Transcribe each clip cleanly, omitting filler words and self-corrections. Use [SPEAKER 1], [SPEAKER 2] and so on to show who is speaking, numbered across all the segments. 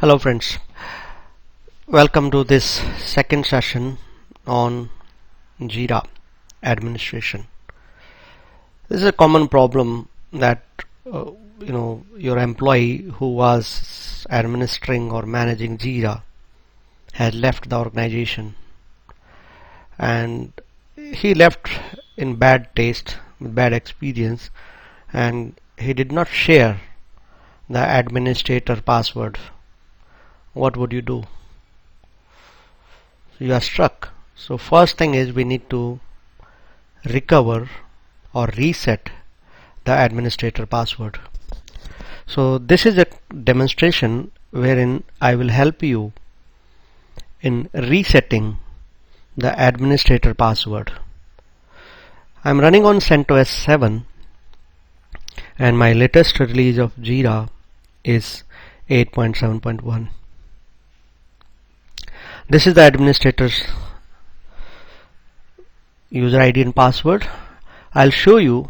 [SPEAKER 1] Hello friends, welcome to this second session on Jira administration. This is a common problem that your employee who was administering or managing Jira has left the organization, and he left in bad taste, with bad experience, and he did not share the administrator password. What would you do? You are stuck. So first thing is we need to recover or reset the administrator password. So this is a demonstration wherein I will help you in resetting the administrator password. I'm running on CentOS 7 and my latest release of Jira is 8.7.1. This is the administrator's user ID and password. I'll show you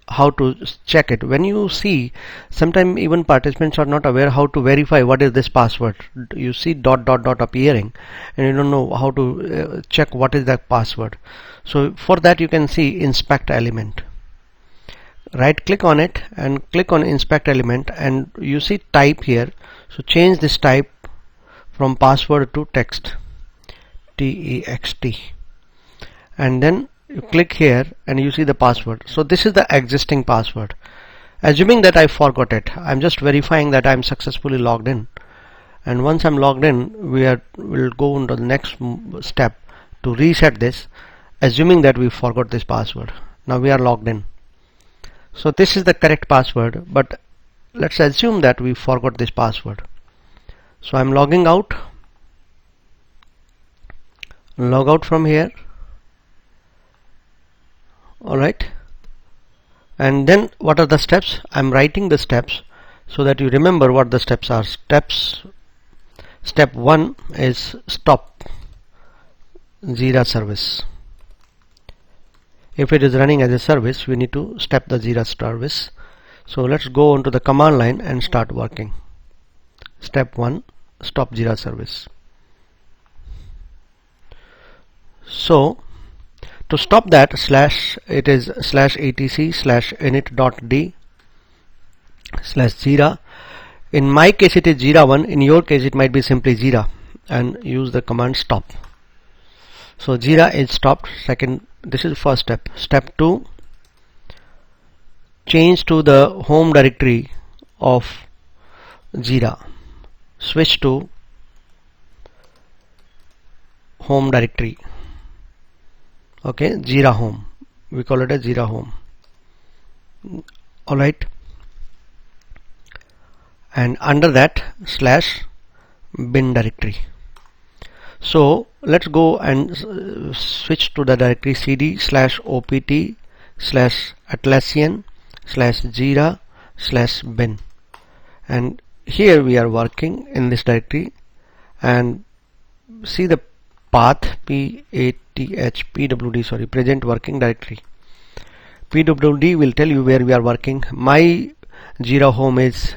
[SPEAKER 1] how to check it. When you see, sometimes even participants are not aware how to verify what is this password. You see dot appearing and you don't know how to check what is that password. So for that you can see inspect element. Right click on it and click on inspect element, and you see type here. So change this type from password to text, TEXT, and then you click here and you see the password. So this is the existing password. Assuming that I forgot it, I'm just verifying that I'm successfully logged in, and once I'm logged in, we'll go into the next step to reset this, assuming that we forgot this password. Now we are logged in. So this is the correct password, but let's assume that we forgot this password. So I'm logging out. Log out from here. Alright. And then what are the steps? I'm writing the steps so that you remember what the steps are. Step 1 is stop Jira service. If it is running as a service, we need to stop the Jira service. So let's go onto the command line and start working. Step 1, stop Jira service. So to stop that, it is /etc/init.d/Jira. In my case it is Jira1, in your case it might be simply Jira, and use the command stop. So Jira is stopped. This is first step. Step 2, change to the home directory of Jira. Switch to home directory. Okay, Jira home. We call it a Jira home. Alright. And under that /bin directory. So let's go and switch to the directory cd/opt/atlassian/jira/bin, and here we are working in this directory, and see the path present working directory. pwd will tell you where we are working. My Jira home is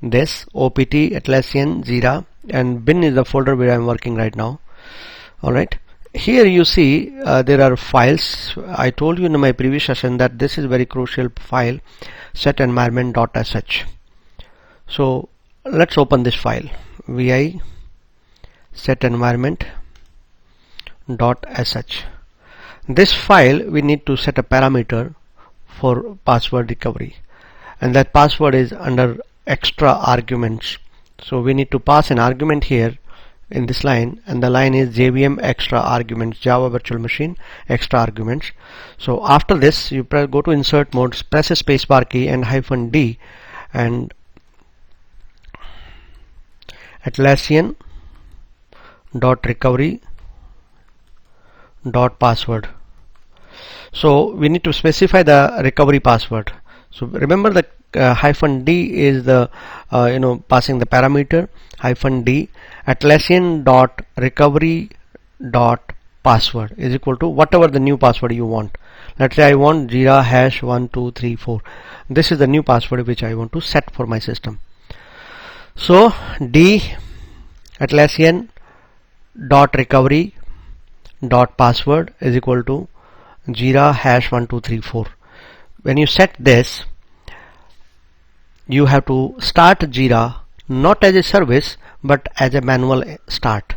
[SPEAKER 1] this, opt Atlassian Jira, and bin is the folder where I am working right now. Alright, here you see there are files. I told you in my previous session that this is very crucial file, set environment.sh. So let's open this file, vi set environment.sh. This file we need to set a parameter for password recovery, and that password is under extra arguments. So we need to pass an argument here in this line, and the line is JVM extra arguments, Java virtual machine extra arguments. So after this you go to insert mode, press a spacebar key and -d, and Atlassian dot recovery dot password. So we need to specify the recovery password. So remember the -d is the passing the parameter. -d Atlassian dot recovery dot password is equal to whatever the new password you want. Let's say I want Jira #1234. This is the new password which I want to set for my system. So D Atlassian dot recovery dot password is equal to Jira #1234. When you set this, you have to start Jira not as a service but as a manual start.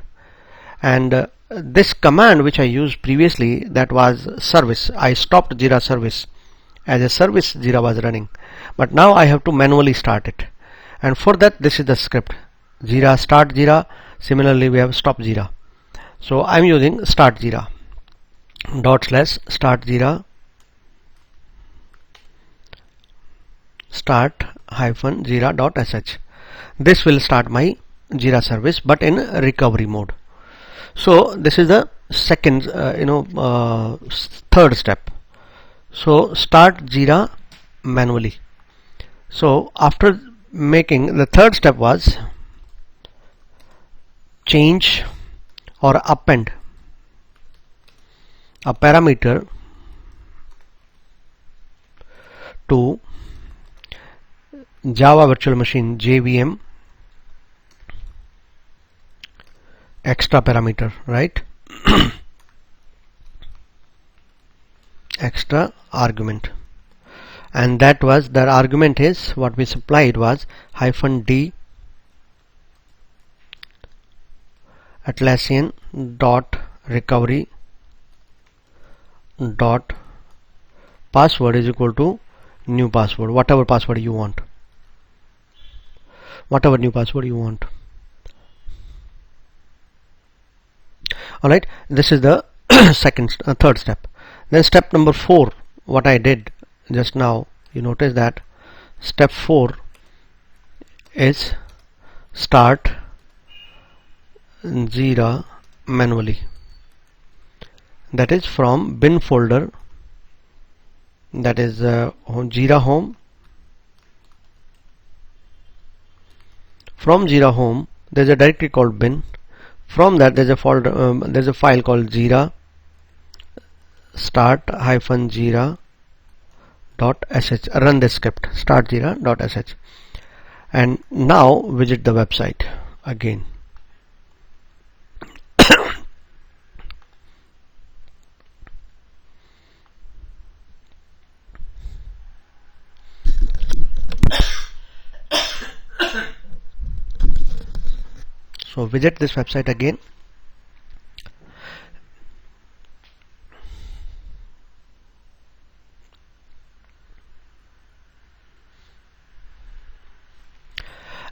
[SPEAKER 1] And this command which I used previously, that was service. I stopped Jira service. As a service Jira was running, but now I have to manually start it, and for that this is the script: Jira start Jira. Similarly we have stop Jira. So I'm using start Jira / start Jira start -jira.sh. This will start my Jira service, but in recovery mode. So this is the second third step. So start Jira manually. So after making, the third step was change or append a parameter to Java Virtual Machine JVM extra parameter, right? Extra argument, and that was, the argument is, what we supplied was -d Atlassian dot recovery dot password is equal to new password, whatever password you want, whatever new password you want. Alright, this is the third step. Then step number 4, what I did just now, you notice that step 4 is start Jira manually. That is from bin folder, that is Jira home. From Jira home there is a directory called bin. From that there is a folder, there is a file called Jira start -jira.sh. Run the script start jira.sh, and now visit the website again. So visit this website again.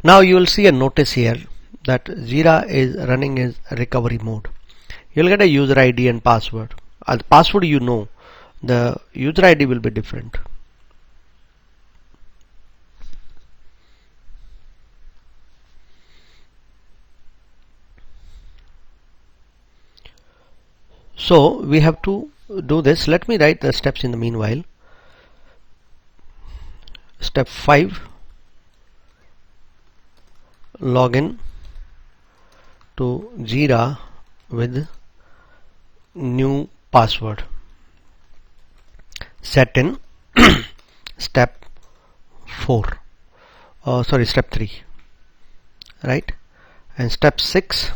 [SPEAKER 1] Now you will see a notice here that Jira is running in recovery mode. You will get a user ID and password. The password you know, the user ID will be different. So we have to do this. Let me write the steps in the meanwhile. Step 5, login to Jira with new password. Set in step 4. Step 3, right? And step 6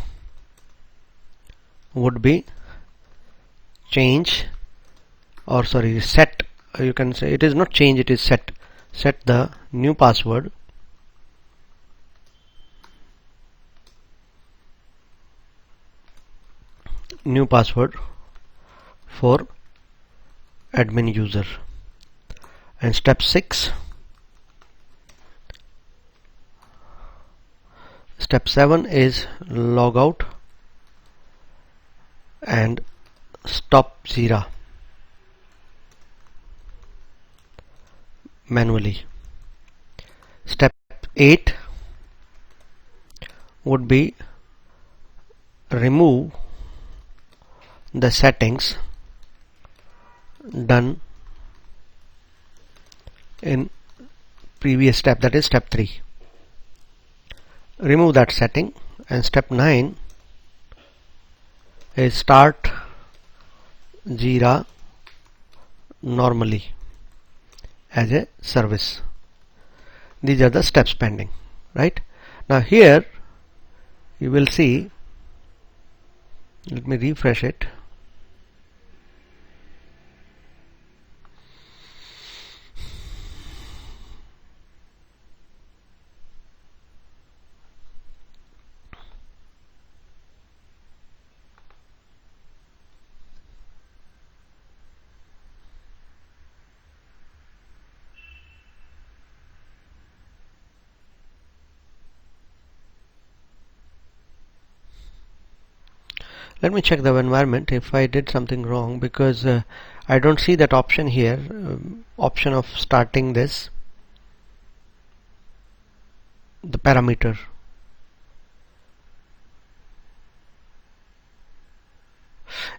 [SPEAKER 1] would be change, or set. You can say it is not change, it is set. Set the new password for admin user. And step 6, step 7 is log out and stop Jira manually. Step 8 would be remove the settings done in previous step, that is step 3. Remove that setting. And step 9 is start Jira normally as a service. These are the steps pending, right? Now here you will see, let me refresh it. Let me check the environment if I did something wrong, because I don't see that option here, option of starting this, the parameter.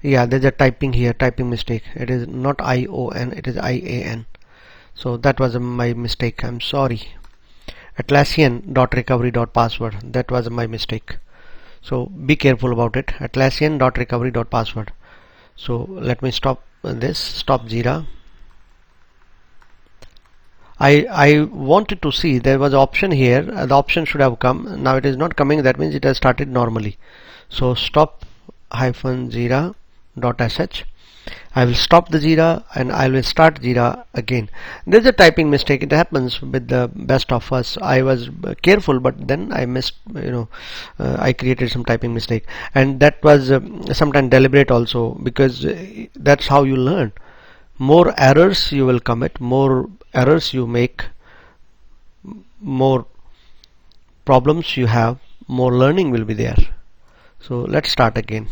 [SPEAKER 1] Yeah, there's a typing here, typing mistake. It is not ION, it is IAN. So that was my mistake. I'm sorry. Atlassian.recovery.password. That was my mistake. So be careful about it. Atlassian.recovery.password. So let me stop this. Stop Jira. I wanted to see there was an option here. The option should have come. Now it is not coming. That means it has started normally. So stop -Jira.sh. I will stop the Jira and I will start Jira again. There's a typing mistake. It happens with the best of us. I was careful, but then I missed, I created some typing mistake, and that was sometimes deliberate also, because that's how you learn. More errors you will commit, more errors you make, more problems you have, more learning will be there. So let's start again.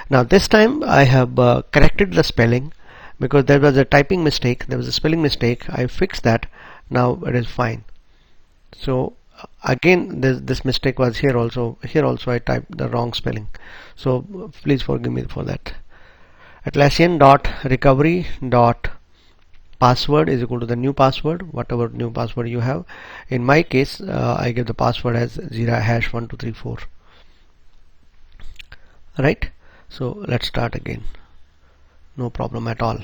[SPEAKER 1] Now this time I have corrected the spelling, because there was a typing mistake, there was a spelling mistake. I fixed that. Now it is fine. So again this mistake was here also. Here also I typed the wrong spelling. So please forgive me for that. Atlassian.recovery.password is equal to the new password, whatever new password you have. In my case, I give the password as Jira #1234. Right? So let's start again. No problem at all.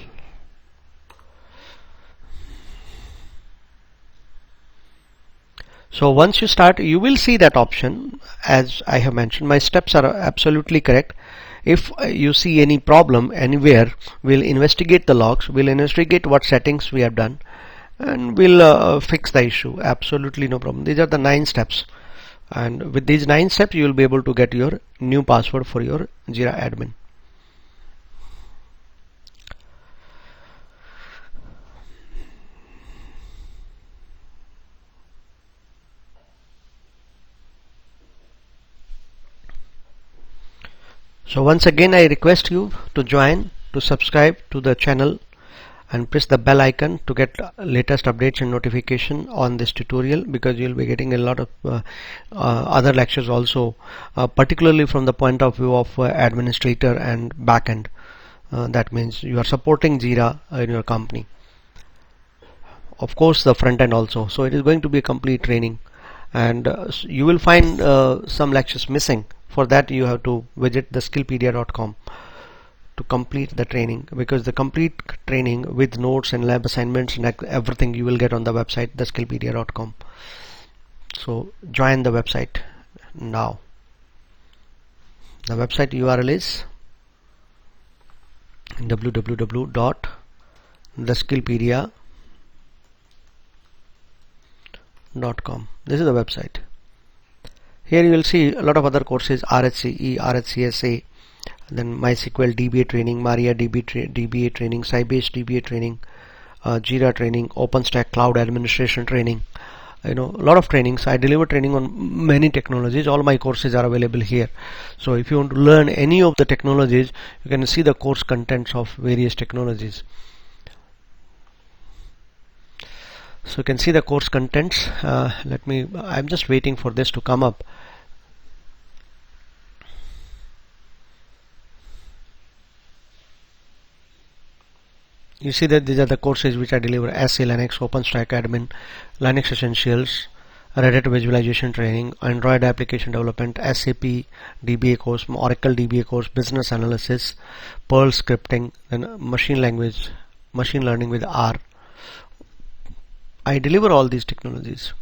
[SPEAKER 1] So once you start, you will see that option. As I have mentioned, my steps are absolutely correct. If you see any problem anywhere, we'll investigate the logs, we'll investigate what settings we have done, and we'll fix the issue. Absolutely no problem. These are the 9 steps, and with these 9 steps you will be able to get your new password for your Jira admin. So once again I request you to join, to subscribe to the channel, and press the bell icon to get latest updates and notification on this tutorial, because you'll be getting a lot of other lectures also, particularly from the point of view of administrator and backend. That means you are supporting Jira in your company. Of course the front end also. So it is going to be a complete training, and you will find some lectures missing. For that you have to visit theskillpedia.com to complete the training, because the complete training with notes and lab assignments and everything you will get on the website theskillpedia.com. So join the website now. The website URL is www.theskillpedia.com. This is the website. Here you will see a lot of other courses: RHCE, RHCSA, then MySQL DBA training, MariaDB DBA training, Sybase DBA training, Jira training, OpenStack Cloud Administration training. A lot of trainings. I deliver training on many technologies. All my courses are available here. So if you want to learn any of the technologies, you can see the course contents of various technologies. So you can see the course contents. I'm just waiting for this to come up. You see that these are the courses which I deliver: SC Linux, OpenStack Admin, Linux Essentials, Red Hat Visualization Training, Android Application Development, SAP DBA course, Oracle DBA course, Business Analysis, Perl Scripting, then Machine Learning with R. I deliver all these technologies.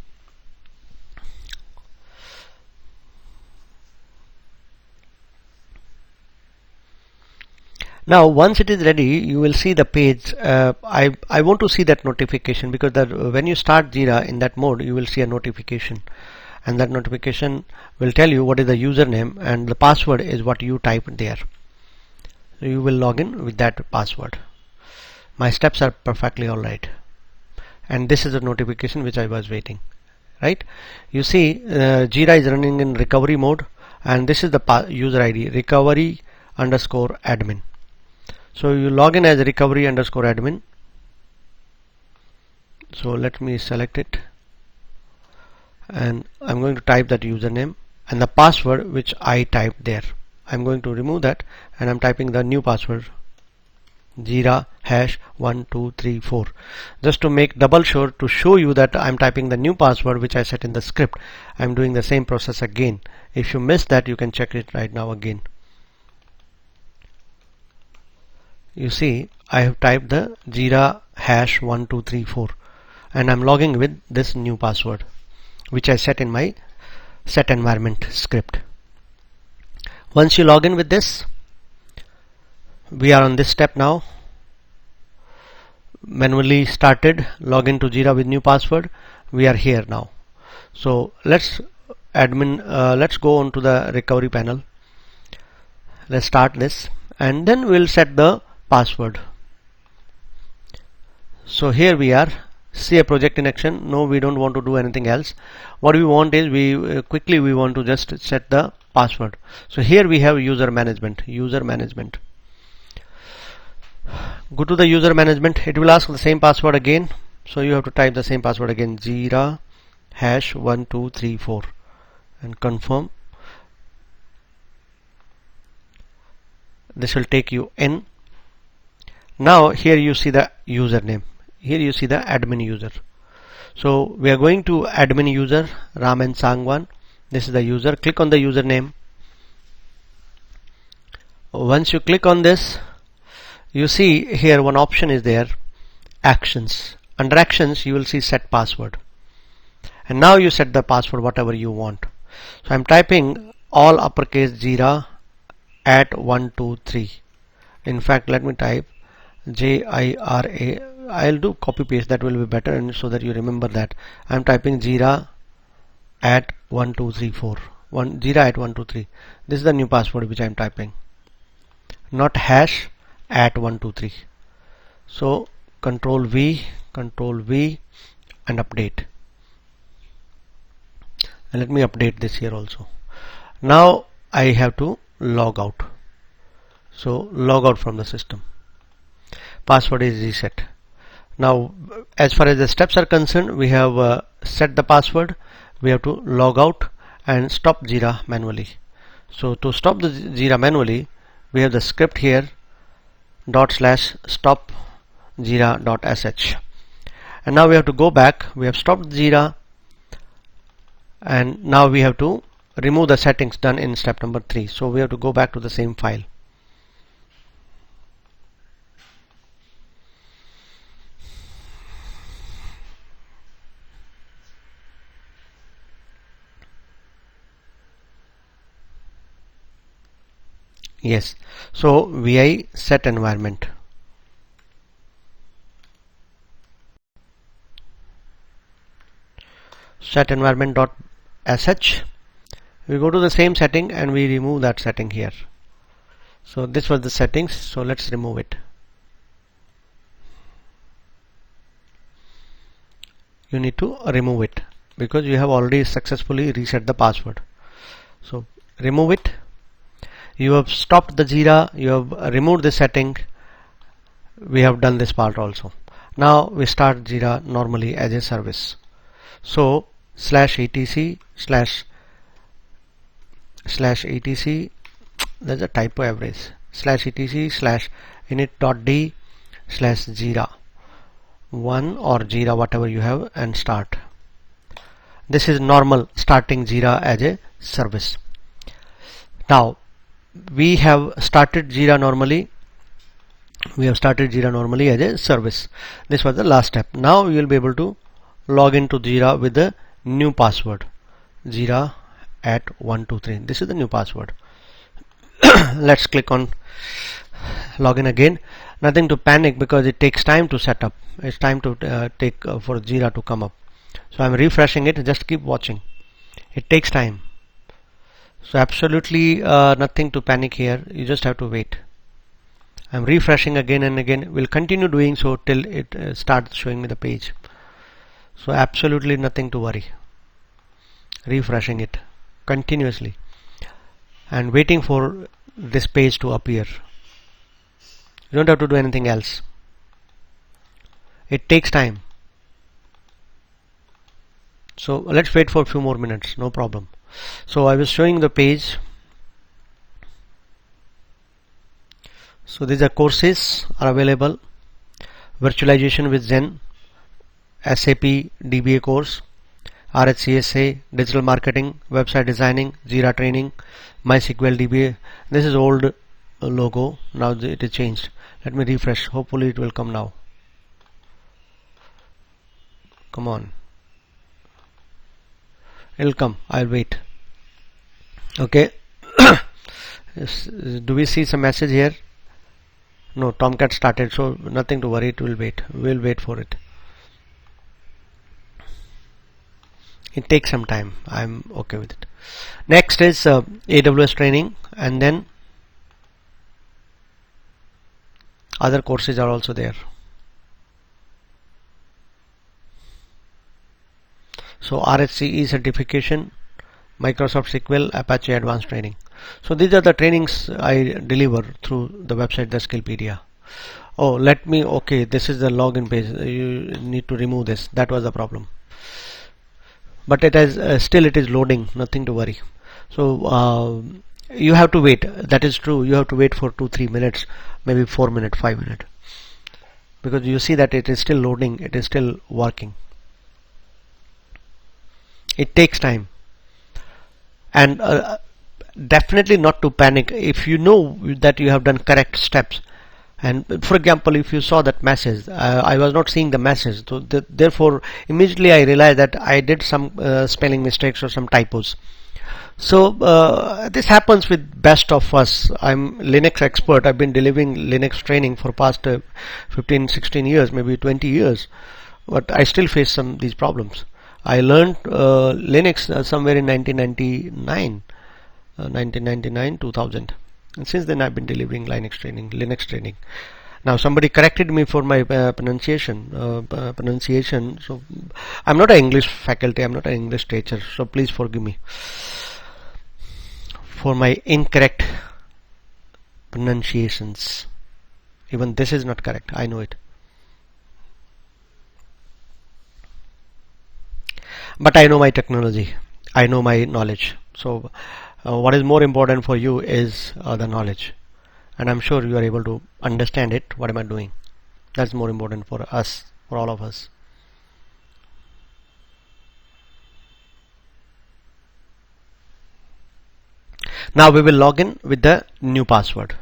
[SPEAKER 1] Now once it is ready, you will see the page. I want to see that notification, because when you start Jira in that mode, you will see a notification, and that notification will tell you what is the username, and the password is what you typed there. So you will log in with that password. My steps are perfectly alright, and this is the notification which I was waiting. Right? You see, Jira is running in recovery mode, and this is the user ID, recovery_admin. So you log in as recovery_admin. So let me select it, and I'm going to type that username and the password which I typed there. I'm going to remove that, and I'm typing the new password, Jira #1234, just to make double sure, to show you that I'm typing the new password which I set in the script. I'm doing the same process again. If you missed that, you can check it right now again. You see, I have typed the Jira #1234, and I'm logging with this new password which I set in my set environment script. Once you log in with this, we are on this step now. Manually started, log into Jira with new password. We are here now. So let's go on to the recovery panel. Let's start this, and then we'll set the password. So here we are. See a project in action. No, we don't want to do anything else. What we want is we want to just set the password. So here we have user management. Go to the user management. It will ask the same password again. So you have to type the same password again, Jira #1234, and confirm. This will take you in. Now here you see the username. Here you see the admin user. So we are going to admin user Raman Sangwan. This is the user. Click on the username. Once you click on this, you see here one option is there, actions. Under actions you will see set password, and now you set the password whatever you want. So I'm typing all uppercase Jira @123. In fact, let me type JIRA. I'll do copy paste, that will be better, and so that you remember that. I'm typing Jira @1234, Jira @123. This is the new password which I'm typing, not #123. So Control V, and update. And let me update this here also. Now I have to log out. So log out from the system. Password is reset. Now as far as the steps are concerned, we have set the password. We have to log out and stop Jira manually. So to stop the Jira manually, we have the script here, /stop jira.sh, and now we have to go back. We have stopped Jira, and now we have to remove the settings done in step number 3. So we have to go back to the same file. Yes, so vi set environment. Set environment.sh. We go to the same setting and we remove that setting here. So this was the settings, so let's remove it. You need to remove it because you have already successfully reset the password. So remove it. You have stopped the Jira, you have removed the setting. We have done this part also. Now we start Jira normally as a service. So /etc//etc, there's a typo average, /etc/init.d/Jira1 or Jira, whatever you have, and start. This is normal starting Jira as a service. Now we have started Jira normally. We have started Jira normally as a service. This was the last step. Now you will be able to log into Jira with the new password, Jira @123. This is the new password. let's click on log in again. Nothing to panic because it takes time to set up. It's time to take for Jira to come up. So I'm refreshing it. Just keep watching. It takes time. So absolutely nothing to panic here. You just have to wait. I'm refreshing again and again. We'll continue doing so till it starts showing me the page. So absolutely nothing to worry. Refreshing it continuously and waiting for this page to appear. You don't have to do anything else. It takes time. So let's wait for a few more minutes. No problem. So I was showing the page. So these are courses are available. Virtualization with Zen, SAP DBA course, RHCSA, digital marketing, website designing, Jira training, MySQL DBA. This is old logo. Now it is changed. Let me refresh. Hopefully it will come now. Come on. It'll come. I'll wait. Okay. Do we see some message here? No, Tomcat started, so nothing to worry. It will wait. We'll wait for it. It takes some time. I'm okay with it. Next is AWS training, and then other courses are also there. So RHCE certification, Microsoft SQL, Apache Advanced Training. So these are the trainings I deliver through the website, the Skillpedia. Oh, okay, this is the login page. You need to remove this. That was the problem. But it has still it is loading. Nothing to worry. So you have to wait. That is true. You have to wait for 2-3 minutes, maybe 4 minutes, 5 minutes, because you see that it is still loading. It is still working. It takes time, and definitely not to panic. If you know that you have done correct steps, and for example, if you saw that message, I was not seeing the message, so therefore immediately I realized that I did some spelling mistakes or some typos. So this happens with best of us. I'm Linux expert. I've been delivering Linux training for past 15-16 years, maybe 20 years, but I still face these problems. I learned Linux somewhere in 1999, 2000, and since then I've been delivering Linux training. Now somebody corrected me for my pronunciation. So I'm not an English faculty. I'm not an English teacher. So please forgive me for my incorrect pronunciations. Even this is not correct. I know it. But I know my technology. I know my knowledge. So what is more important for you is the knowledge. And I'm sure you are able to understand it. What am I doing? That's more important for us, for all of us. Now we will log in with the new password.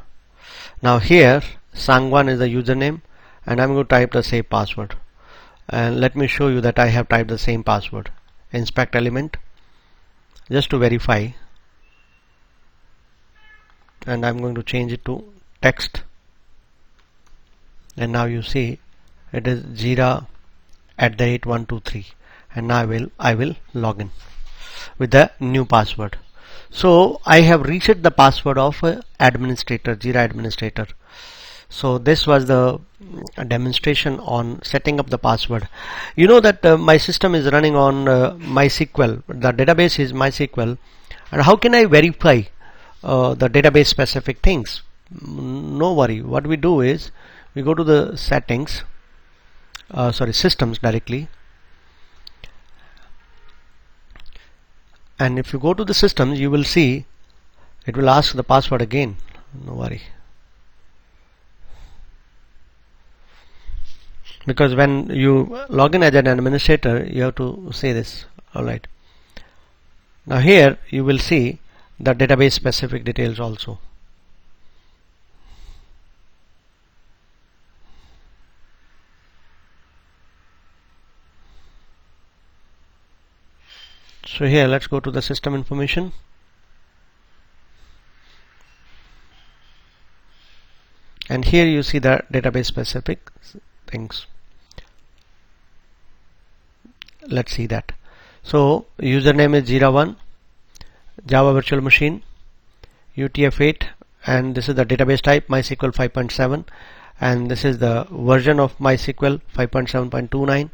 [SPEAKER 1] Now here Sangwan is the username, and I'm going to type the same password. And let me show you that I have typed the same password. Inspect element, just to verify, and I'm going to change it to text, and now you see it is Jira @123, and now I will log in with the new password. So I have reset the password of administrator, Jira administrator. So this was the demonstration on setting up the password. You know that my system is running on MySQL. The database is MySQL, and how can I verify the database specific things? No worry. What we do is we go to the settings, systems directly, and if you go to the systems, you will see it will ask the password again. No worry. Because when you log in as an administrator, you have to say this. Alright. Now here you will see the database specific details also. So here let's go to the system information. and here you see the database specific things. Let's see that. So username is Jira1, Java virtual machine, UTF-8, and this is the database type MySQL 5.7, and this is the version of MySQL 5.7.29.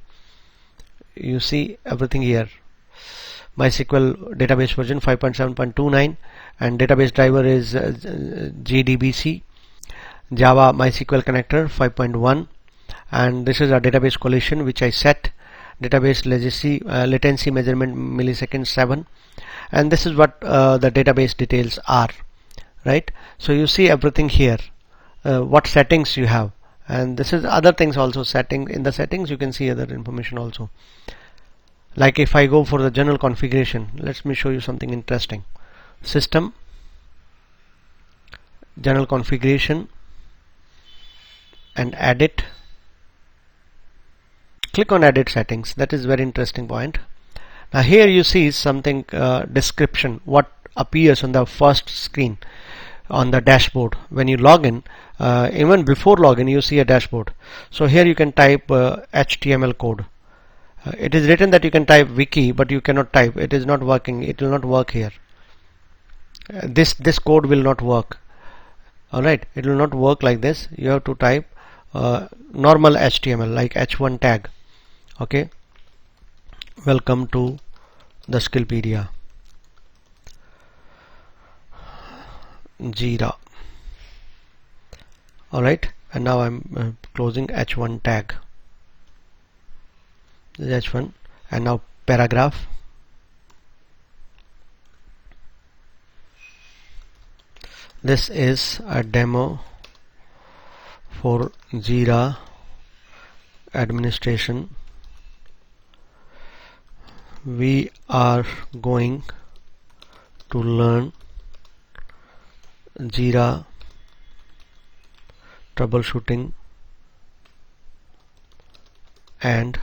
[SPEAKER 1] you see everything here. MySQL database version 5.7.29, and database driver is JDBC. Java MySQL connector 5.1, and this is a database collision which I set. Database latency measurement milliseconds 7, and this is what the database details are, right? So you see everything here, what settings you have, and this is other things also. In the settings you can see other information also. Like if I go for the general configuration, let me show you something interesting. System, general configuration, and edit. Click on edit settings. That is very interesting point. Now here you see something, description, what appears on the first screen on the dashboard when you log in. Even before login you see a dashboard. So here you can type HTML code. It is written that you can type wiki, but you cannot type. It is not working. It will not work here. This code will not work. Alright, it will not work like this. You have to type normal HTML like h1 tag. Okay, welcome to the Skillpedia Jira. Alright, and now I'm closing h1 tag. This is h1, and now paragraph. This is a demo for Jira administration. We are going to learn Jira troubleshooting and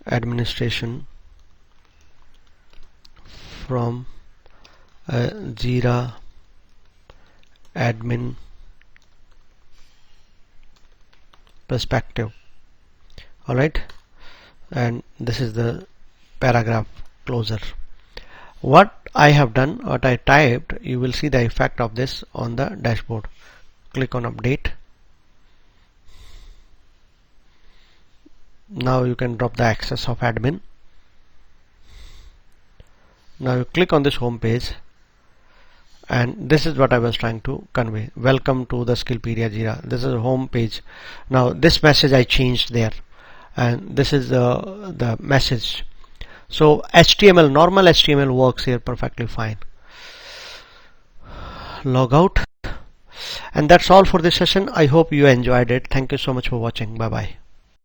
[SPEAKER 1] administration from a Jira admin perspective. Alright, and this is the paragraph closer. What I have done, what I typed, you will see the effect of this on the dashboard. Click on update. Now you can drop the access of admin. Now you click on this home page, and this is what I was trying to convey. Welcome to the Skillpedia Jira. This is a home page. Now this message I changed there, and this is the message. So HTML, normal HTML works here perfectly fine. Log out, and that's all for this session. I hope you enjoyed it. Thank you so much for watching. Bye bye.